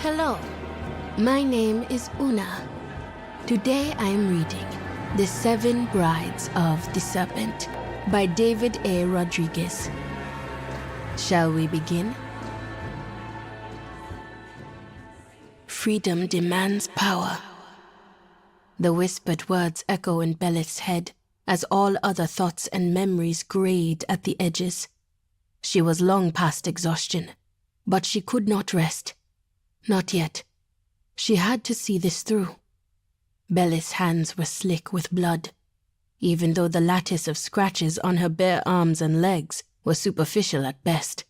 Hello, my name is Una. Today I am reading The Seven Brides of the Serpent by David A. Rodriguez. Shall we begin? Freedom demands power. The whispered words echo in Belith's head as all other thoughts and memories grayed at the edges. She was long past exhaustion, but she could not rest. Not yet. She had to see this through. Belith's hands were slick with blood, even though the lattice of scratches on her bare arms and legs was superficial at best.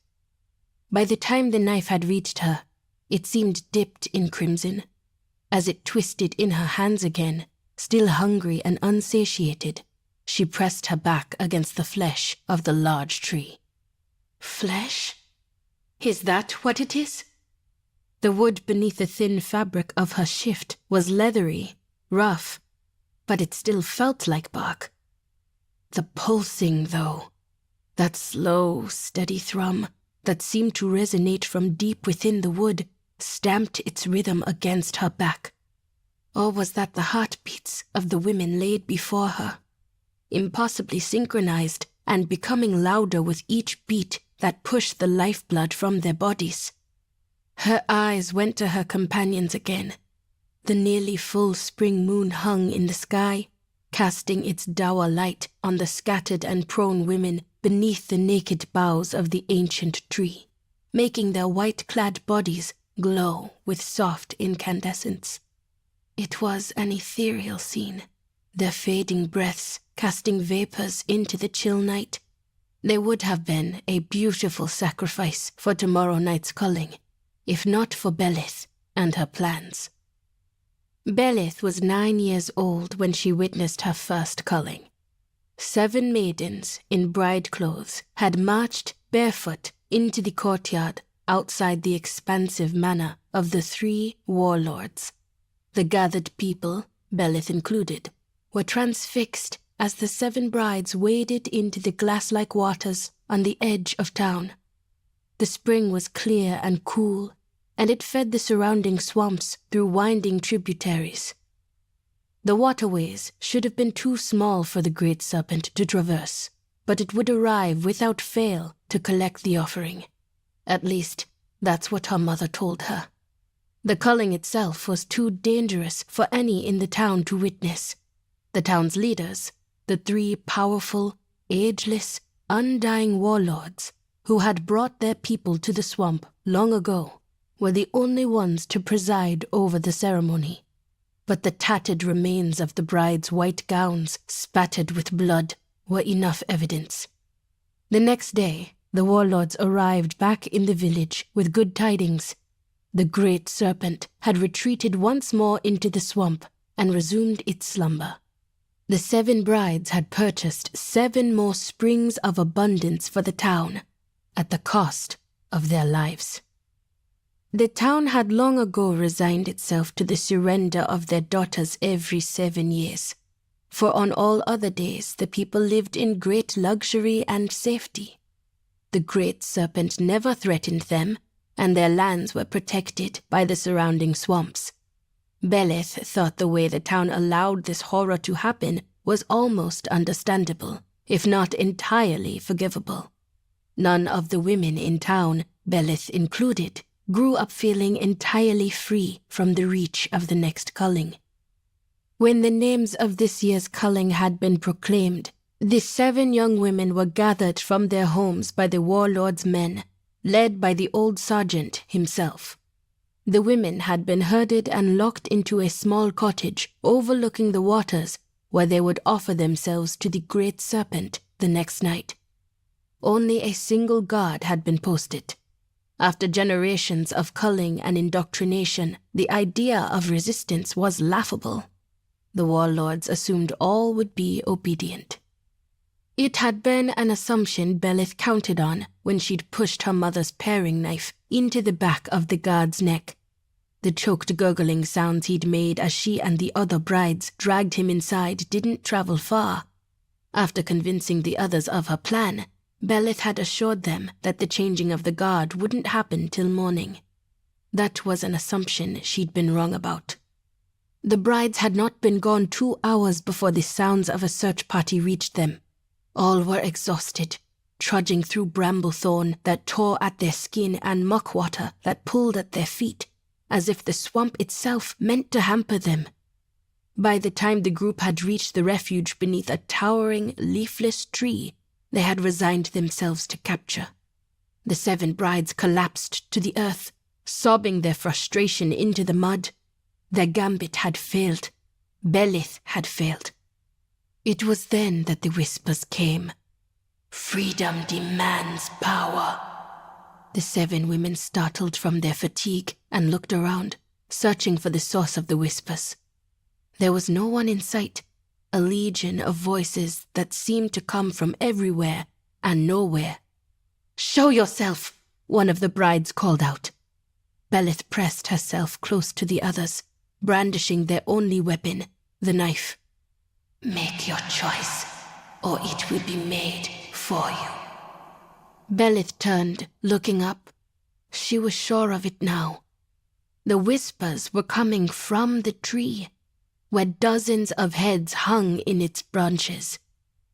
By the time the knife had reached her, it seemed dipped in crimson. As it twisted in her hands again, still hungry and unsatiated, she pressed her back against the flesh of the large tree. Flesh? Is that what it is? The wood beneath the thin fabric of her shift was leathery, rough, but it still felt like bark. The pulsing, though, that slow, steady thrum that seemed to resonate from deep within the wood, stamped its rhythm against her back. Or was that the heartbeats of the women laid before her, impossibly synchronized and becoming louder with each beat that pushed the lifeblood from their bodies? Her eyes went to her companions again. The nearly full spring moon hung in the sky, casting its dour light on the scattered and prone women beneath the naked boughs of the ancient tree, making their white-clad bodies glow with soft incandescence. It was an ethereal scene, their fading breaths casting vapors into the chill night. They would have been a beautiful sacrifice for tomorrow night's culling, if not for Belith and her plans. Belith was 9 years old when she witnessed her first culling. 7 maidens in bride clothes had marched barefoot into the courtyard outside the expansive manor of the 3 warlords. The gathered people, Belith included, were transfixed as the 7 brides waded into the glass-like waters on the edge of town. The spring was clear and cool, and it fed the surrounding swamps through winding tributaries. The waterways should have been too small for the great serpent to traverse, but it would arrive without fail to collect the offering. At least, that's what her mother told her. The culling itself was too dangerous for any in the town to witness. The town's leaders, the 3 powerful, ageless, undying warlords who had brought their people to the swamp long ago, were the only ones to preside over the ceremony. But the tattered remains of the bride's white gowns, spattered with blood, were enough evidence. The next day, the warlords arrived back in the village with good tidings. The great serpent had retreated once more into the swamp and resumed its slumber. The 7 brides had purchased 7 more springs of abundance for the town, at the cost of their lives. The town had long ago resigned itself to the surrender of their daughters every 7 years, for on all other days the people lived in great luxury and safety. The great serpent never threatened them, and their lands were protected by the surrounding swamps. Belith thought the way the town allowed this horror to happen was almost understandable, if not entirely forgivable. None of the women in town, Belith included, grew up feeling entirely free from the reach of the next culling. When the names of this year's culling had been proclaimed, the 7 young women were gathered from their homes by the warlord's men, led by the old sergeant himself. The women had been herded and locked into a small cottage overlooking the waters where they would offer themselves to the great serpent the next night. Only a single guard had been posted. After generations of culling and indoctrination, the idea of resistance was laughable. The warlords assumed all would be obedient. It had been an assumption Belith counted on when she'd pushed her mother's paring knife into the back of the guard's neck. The choked gurgling sounds he'd made as she and the other brides dragged him inside didn't travel far. After convincing the others of her plan, Belith had assured them that the changing of the guard wouldn't happen till morning. That was an assumption she'd been wrong about. The brides had not been gone 2 hours before the sounds of a search party reached them. All were exhausted, trudging through bramblethorn that tore at their skin and muckwater that pulled at their feet, as if the swamp itself meant to hamper them. By the time the group had reached the refuge beneath a towering, leafless tree they had resigned themselves to capture, the 7 brides collapsed to the earth, sobbing their frustration into the mud. Their gambit had failed. Belith had failed. It was then that the whispers came. "Freedom demands power." The 7 women startled from their fatigue and looked around, searching for the source of the whispers. There was no one in sight, a legion of voices that seemed to come from everywhere and nowhere. "Show yourself," one of the brides called out. Belith pressed herself close to the others, brandishing their only weapon, the knife. "Make your choice, or it will be made for you." Belith turned, looking up. She was sure of it now. The whispers were coming from the tree, where dozens of heads hung in its branches,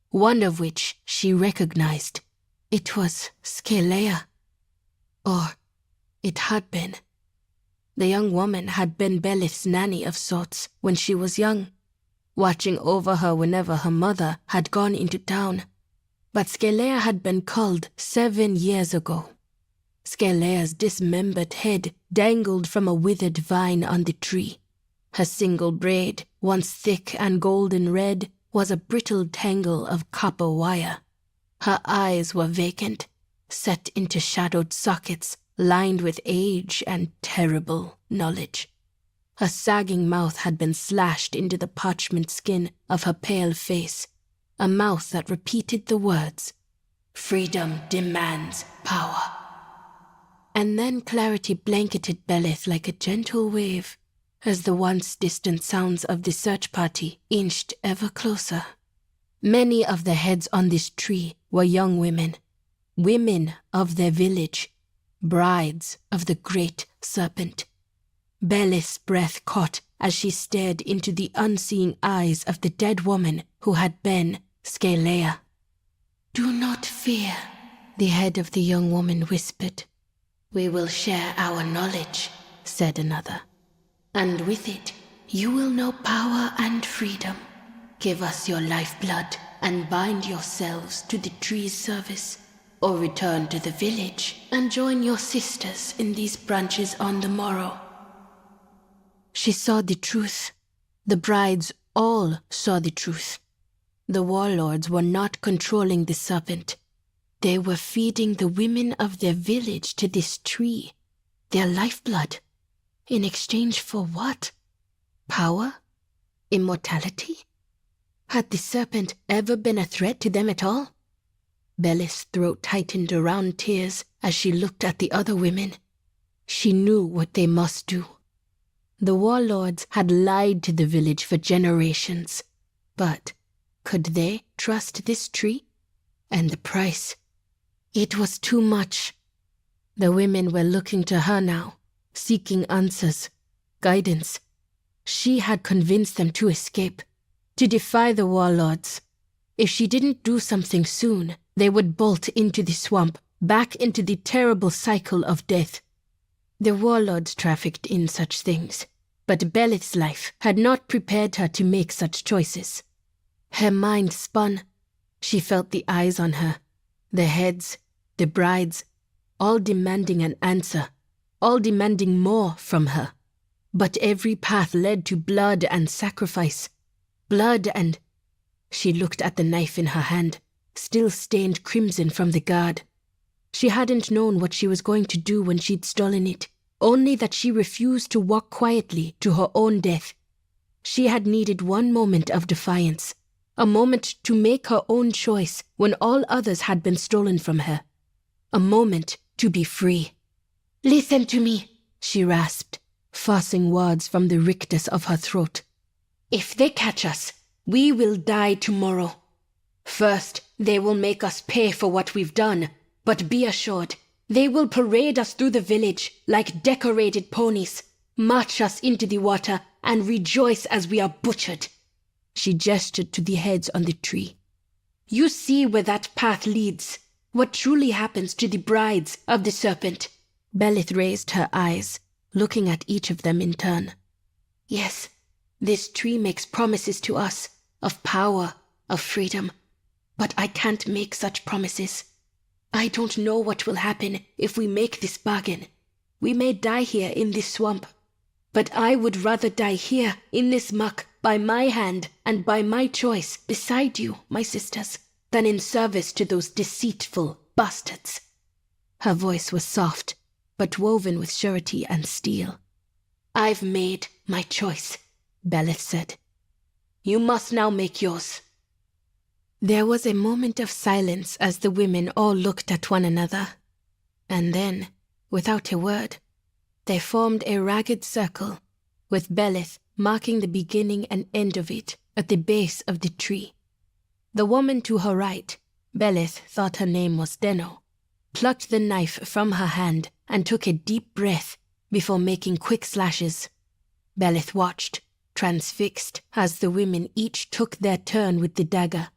one of which she recognized. It was Scalea. Or it had been. The young woman had been Belith's nanny of sorts when she was young, watching over her whenever her mother had gone into town. But Scalea had been culled 7 years ago. Scalea's dismembered head dangled from a withered vine on the tree. Her single braid, once thick and golden red, was a brittle tangle of copper wire. Her eyes were vacant, set into shadowed sockets lined with age and terrible knowledge. Her sagging mouth had been slashed into the parchment skin of her pale face, a mouth that repeated the words, "Freedom demands power." And then clarity blanketed Belith like a gentle wave, as the once distant sounds of the search party inched ever closer. Many of the heads on this tree were young women, women of their village, brides of the great Serpent. Belith's breath caught as she stared into the unseeing eyes of the dead woman who had been Scalea. "Do not fear," the head of the young woman whispered. "We will share our knowledge," said another. "And with it, you will know power and freedom. Give us your lifeblood and bind yourselves to the tree's service, or return to the village and join your sisters in these branches on the morrow." She saw the truth. The brides all saw the truth. The warlords were not controlling the Serpent. They were feeding the women of their village to this tree, their lifeblood. In exchange for what? Power? Immortality? Had the Serpent ever been a threat to them at all? Belith's throat tightened around tears as she looked at the other women. She knew what they must do. The warlords had lied to the village for generations, but could they trust this tree? And the price? It was too much. The women were looking to her now, seeking answers, guidance. She had convinced them to escape, to defy the warlords. If she didn't do something soon, they would bolt into the swamp, back into the terrible cycle of death. The warlords trafficked in such things, but Belith's life had not prepared her to make such choices. Her mind spun. She felt the eyes on her, the heads, the brides, all demanding an answer, all demanding more from her. But every path led to blood and sacrifice. Blood and... She looked at the knife in her hand, still stained crimson from the guard. She hadn't known what she was going to do when she'd stolen it, only that she refused to walk quietly to her own death. She had needed one moment of defiance, a moment to make her own choice when all others had been stolen from her. A moment to be free. "Listen to me," she rasped, forcing words from the rictus of her throat. "If they catch us, we will die tomorrow. First, they will make us pay for what we've done, but be assured, They will parade us through the village like decorated ponies, march us into the water, and rejoice as we are butchered." She gestured to the heads on the tree. "You see where that path leads, what truly happens to the brides of the Serpent." Belith raised her eyes, looking at each of them in turn. "Yes, this tree makes promises to us of power, of freedom, but I can't make such promises. I don't know what will happen if we make this bargain. We may die here in this swamp, but I would rather die here in this muck by my hand and by my choice beside you, my sisters, than in service to those deceitful bastards." Her voice was soft, but woven with surety and steel. "I've made my choice," Belith said. "You must now make yours." There was a moment of silence as the women all looked at one another, and then, without a word, they formed a ragged circle, with Belith marking the beginning and end of it at the base of the tree. The woman to her right, Belith thought her name was Deno, plucked the knife from her hand and took a deep breath before making quick slashes. Belith watched, transfixed, as the women each took their turn with the dagger,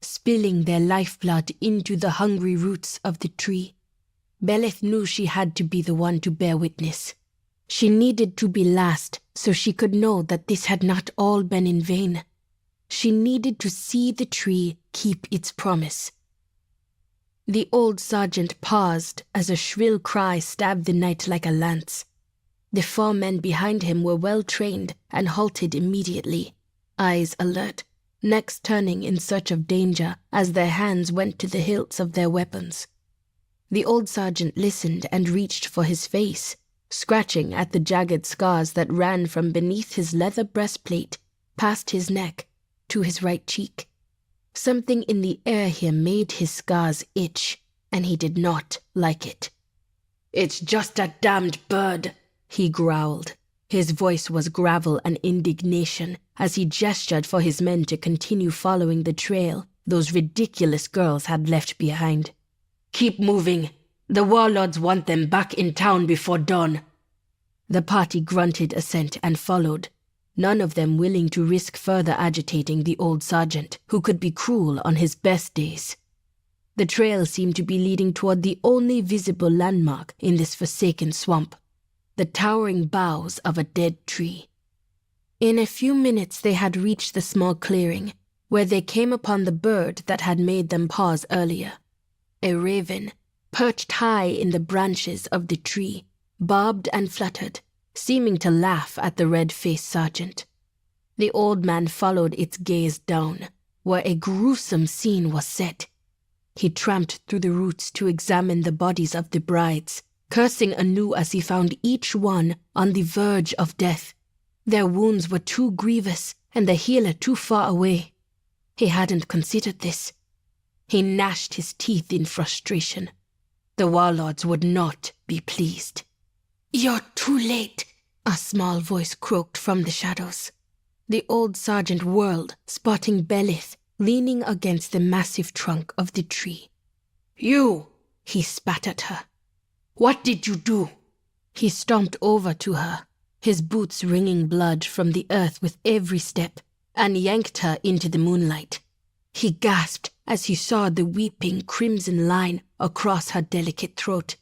spilling their lifeblood into the hungry roots of the tree. Belith knew she had to be the one to bear witness. She needed to be last so she could know that this had not all been in vain. She needed to see the tree keep its promise. The old sergeant paused as a shrill cry stabbed the night like a lance. The 4 men behind him were well trained and halted immediately, eyes alert, necks turning in search of danger as their hands went to the hilts of their weapons. The old sergeant listened and reached for his face, scratching at the jagged scars that ran from beneath his leather breastplate, past his neck, to his right cheek. Something in the air here made his scars itch, and he did not like it. "It's just a damned bird," he growled. His voice was gravel and indignation as he gestured for his men to continue following the trail those ridiculous girls had left behind. "Keep moving. The warlords want them back in town before dawn." The party grunted assent and followed, none of them willing to risk further agitating the old sergeant, who could be cruel on his best days. The trail seemed to be leading toward the only visible landmark in this forsaken swamp, the towering boughs of a dead tree. In a few minutes they had reached the small clearing, where they came upon the bird that had made them pause earlier. A raven, perched high in the branches of the tree, bobbed and fluttered, seeming to laugh at the red-faced sergeant. The old man followed its gaze down, where a gruesome scene was set. He tramped through the roots to examine the bodies of the brides, cursing anew as he found each one on the verge of death. Their wounds were too grievous and the healer too far away. He hadn't considered this. He gnashed his teeth in frustration. The warlords would not be pleased. "You're too late," a small voice croaked from the shadows. The old sergeant whirled, spotting Belith leaning against the massive trunk of the tree. "You!" he spat at her. "What did you do?" He stomped over to her, his boots wringing blood from the earth with every step, and yanked her into the moonlight. He gasped as he saw the weeping crimson line across her delicate throat.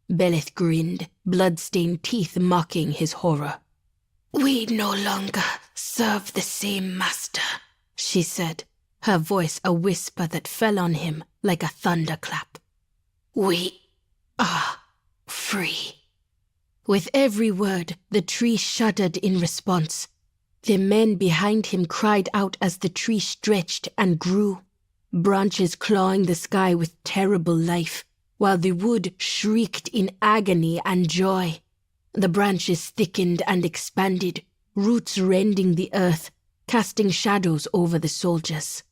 Belith grinned, blood-stained teeth mocking his horror. "We no longer serve the same master," she said, her voice a whisper that fell on him like a thunderclap. "We are free." With every word, the tree shuddered in response. The men behind him cried out as the tree stretched and grew, branches clawing the sky with terrible life, while the wood shrieked in agony and joy. The branches thickened and expanded, roots rending the earth, casting shadows over the soldiers.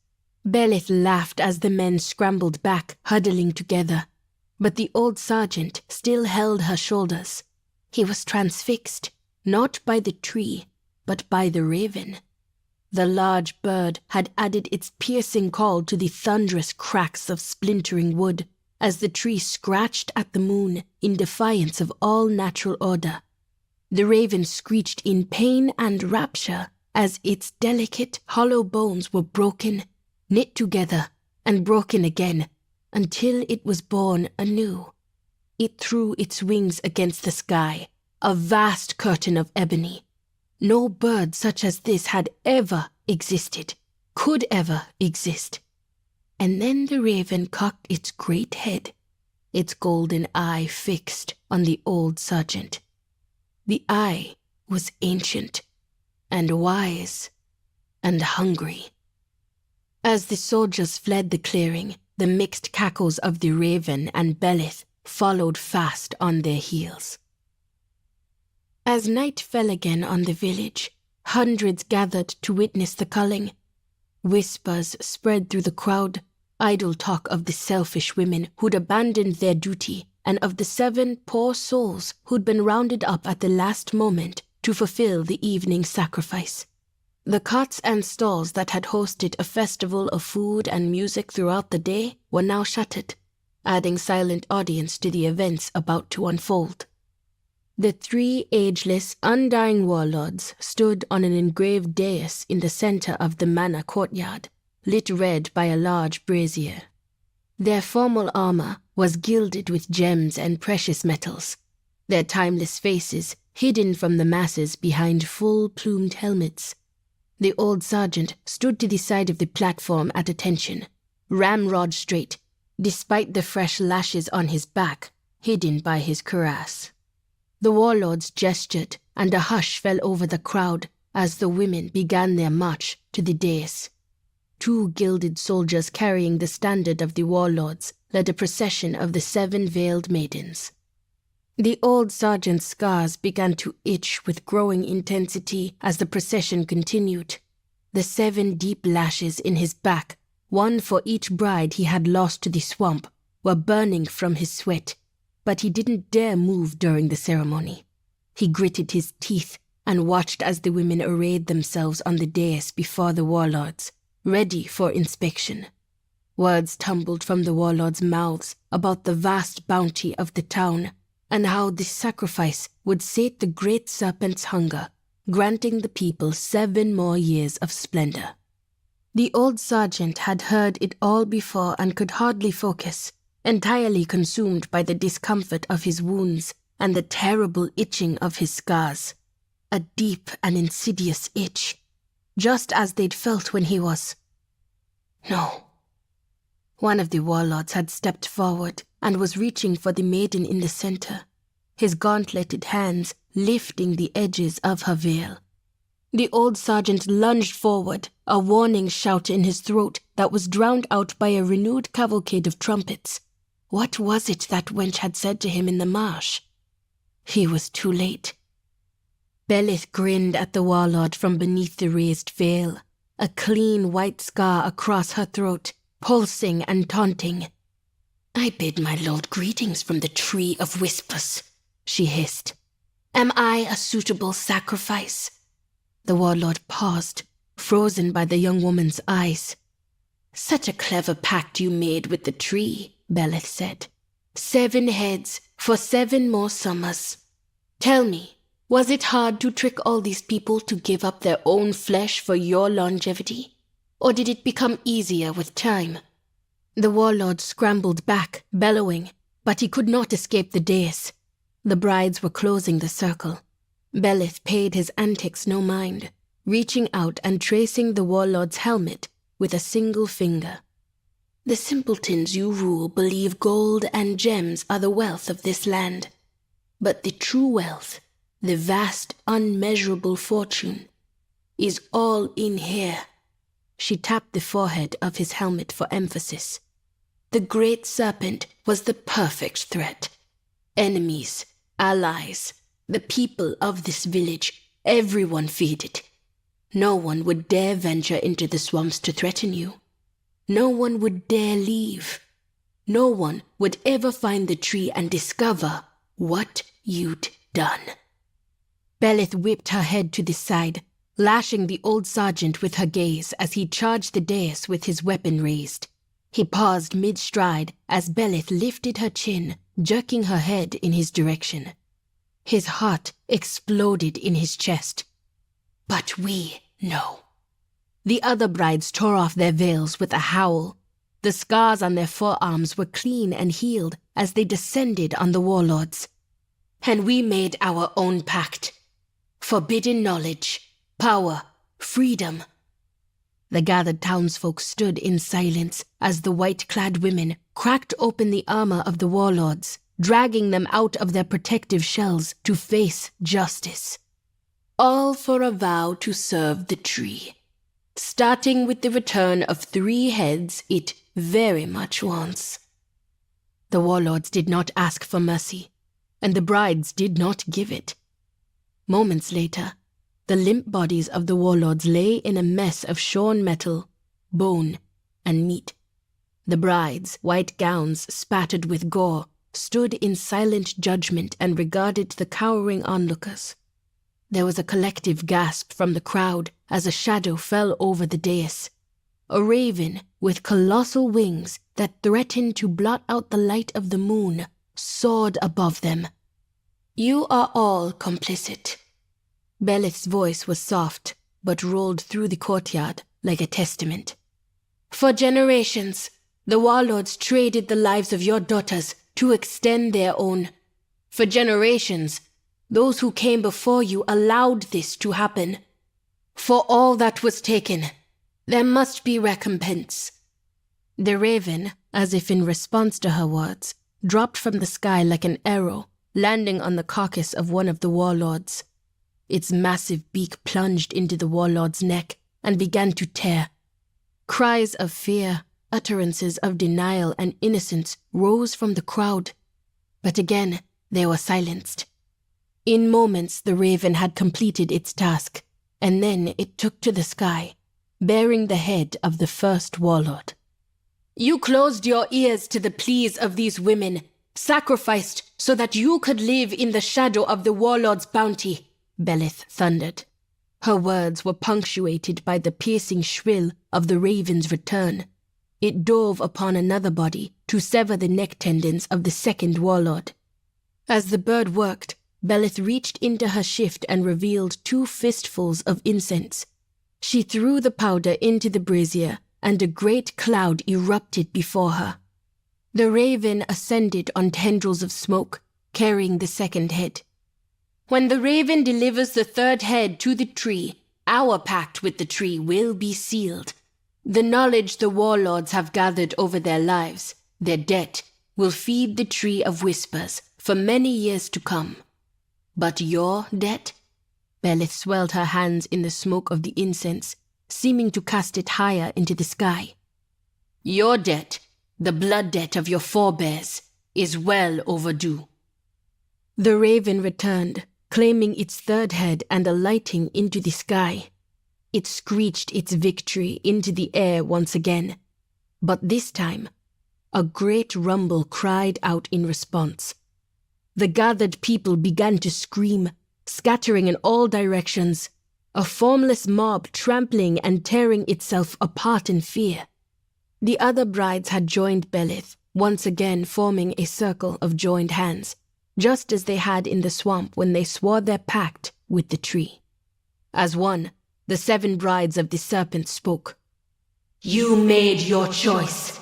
Belith laughed as the men scrambled back, huddling together, but the old sergeant still held her shoulders. He was transfixed, not by the tree, but by the raven. The large bird had added its piercing call to the thunderous cracks of splintering wood, as the tree scratched at the moon in defiance of all natural order. The raven screeched in pain and rapture as its delicate, hollow bones were broken, knit together, and broken again, until it was born anew. It threw its wings against the sky, a vast curtain of ebony. No bird such as this had ever existed, could ever exist. And then the raven cocked its great head, its golden eye fixed on the old sergeant. The eye was ancient, and wise, and hungry. As the soldiers fled the clearing, the mixed cackles of the raven and Belith followed fast on their heels. As night fell again on the village, hundreds gathered to witness the culling. Whispers spread through the crowd, idle talk of the selfish women who'd abandoned their duty and of the 7 poor souls who'd been rounded up at the last moment to fulfill the evening sacrifice. The cots and stalls that had hosted a festival of food and music throughout the day were now shuttered, adding silent audience to the events about to unfold. The 3 ageless, undying warlords stood on an engraved dais in the center of the manor courtyard, lit red by a large brazier. Their formal armor was gilded with gems and precious metals, their timeless faces hidden from the masses behind full-plumed helmets. The old sergeant stood to the side of the platform at attention, ramrod straight, despite the fresh lashes on his back, hidden by his cuirass. The warlords gestured, and a hush fell over the crowd as the women began their march to the dais. 2 gilded soldiers carrying the standard of the warlords led a procession of the 7 veiled maidens. The old sergeant's scars began to itch with growing intensity as the procession continued. The 7 deep lashes in his back, one for each bride he had lost to the swamp, were burning from his sweat, but he didn't dare move during the ceremony. He gritted his teeth and watched as the women arrayed themselves on the dais before the warlords, ready for inspection. Words tumbled from the warlords' mouths about the vast bounty of the town, and how this sacrifice would sate the great serpent's hunger, granting the people 7 more years of splendor. The old sergeant had heard it all before and could hardly focus, entirely consumed by the discomfort of his wounds and the terrible itching of his scars. A deep and insidious itch, just as they'd felt when he was... No. One of the warlords had stepped forward and was reaching for the maiden in the center, his gauntleted hands lifting the edges of her veil. The old sergeant lunged forward, a warning shout in his throat that was drowned out by a renewed cavalcade of trumpets. What was it that wench had said to him in the marsh? He was too late. Belith grinned at the warlord from beneath the raised veil, a clean white scar across her throat, pulsing and taunting. "I bid my lord greetings from the Tree of Whispers," she hissed. "Am I a suitable sacrifice?" The warlord paused, frozen by the young woman's eyes. "Such a clever pact you made with the tree," Belith said. 7 heads for 7 more summers. Tell me, was it hard to trick all these people to give up their own flesh for your longevity? Or did it become easier with time? The warlord scrambled back, bellowing, but he could not escape the dais. The brides were closing the circle. Belith paid his antics no mind, reaching out and tracing the warlord's helmet with a single finger. "The simpletons you rule believe gold and gems are the wealth of this land. But the true wealth, the vast, unmeasurable fortune, is all in here." She tapped the forehead of his helmet for emphasis. The great serpent was the perfect threat. Enemies, allies, the people of this village, everyone feared it. No one would dare venture into the swamps to threaten you. No one would dare leave. No one would ever find the tree and discover what you'd done. Belith whipped her head to the side, lashing the old sergeant with her gaze as he charged the dais with his weapon raised. He paused mid-stride as Belith lifted her chin, jerking her head in his direction. His heart exploded in his chest. But we know. The other brides tore off their veils with a howl. The scars on their forearms were clean and healed as they descended on the warlords. And we made our own pact. Forbidden knowledge, power, freedom. The gathered townsfolk stood in silence as the white-clad women cracked open the armor of the warlords, dragging them out of their protective shells to face justice. All for a vow to serve the tree, starting with the return of 3 heads it very much wants. The warlords did not ask for mercy, and the brides did not give it. Moments later, the limp bodies of the warlords lay in a mess of shorn metal, bone, and meat. The brides, white gowns spattered with gore, stood in silent judgment and regarded the cowering onlookers. There was a collective gasp from the crowd as a shadow fell over the dais. A raven with colossal wings that threatened to blot out the light of the moon soared above them. You are all complicit. Belith's voice was soft, but rolled through the courtyard like a testament. For generations, the warlords traded the lives of your daughters to extend their own. For generations, those who came before you allowed this to happen. For all that was taken, there must be recompense. The raven, as if in response to her words, dropped from the sky like an arrow, landing on the carcass of one of the warlords. Its massive beak plunged into the warlord's neck and began to tear. Cries of fear, utterances of denial and innocence rose from the crowd, but again they were silenced. In moments the raven had completed its task, and then it took to the sky, bearing the head of the first warlord. You closed your ears to the pleas of these women, sacrificed so that you could live in the shadow of the warlord's bounty, Belith thundered. Her words were punctuated by the piercing shrill of the raven's return. It dove upon another body to sever the neck tendons of the second warlord. As the bird worked, Belith reached into her shift and revealed 2 fistfuls of incense. She threw the powder into the brazier, and a great cloud erupted before her. The raven ascended on tendrils of smoke, carrying the second head. When the raven delivers the 3rd head to the tree, our pact with the tree will be sealed. The knowledge the warlords have gathered over their lives, their debt, will feed the tree of whispers for many years to come. But your debt? Belith swelled her hands in the smoke of the incense, seeming to cast it higher into the sky. Your debt, the blood debt of your forebears, is well overdue. The raven returned, claiming its 3rd head and alighting into the sky. It screeched its victory into the air once again, but this time, a great rumble cried out in response. The gathered people began to scream, scattering in all directions, a formless mob trampling and tearing itself apart in fear. The other brides had joined Belith, once again forming a circle of joined hands, just as they had in the swamp when they swore their pact with the tree. As one, the 7 brides of the Serpent spoke. You made your choice.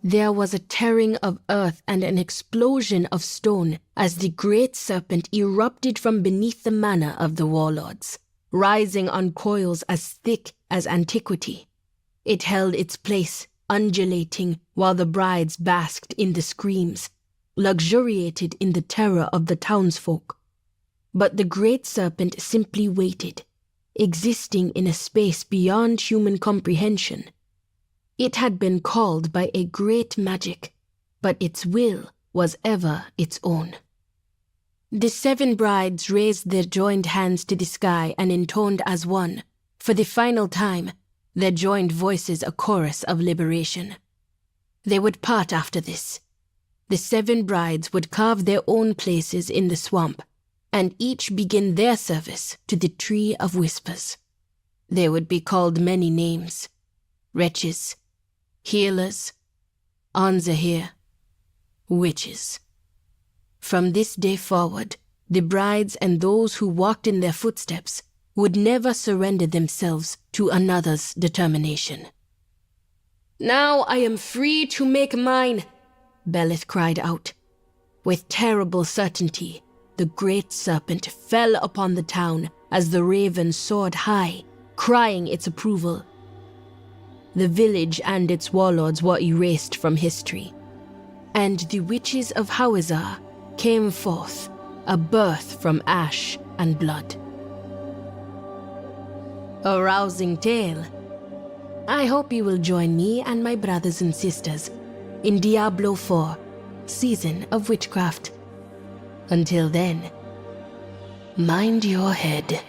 There was a tearing of earth and an explosion of stone as the great serpent erupted from beneath the manor of the warlords, rising on coils as thick as antiquity. It held its place, undulating, while the brides basked in the screams, luxuriated in the terror of the townsfolk. But the great serpent simply waited, existing in a space beyond human comprehension. It had been called by a great magic, but its will was ever its own. The 7 brides raised their joined hands to the sky and intoned as one, for the final time, their joined voices a chorus of liberation. They would part after this. The 7 brides would carve their own places in the swamp, and each begin their service to the Tree of Whispers. They would be called many names: wretches, healers, Anzahir, witches. From this day forward, the brides and those who walked in their footsteps would never surrender themselves to another's determination. "Now I am free to make mine," Belith cried out. With terrible certainty, the great serpent fell upon the town as the raven soared high, crying its approval. The village and its warlords were erased from history, and the witches of Hawizar came forth, a birth from ash and blood. A rousing tale. I hope you will join me and my brothers and sisters in Diablo 4, Season of Witchcraft. Until then, mind your head.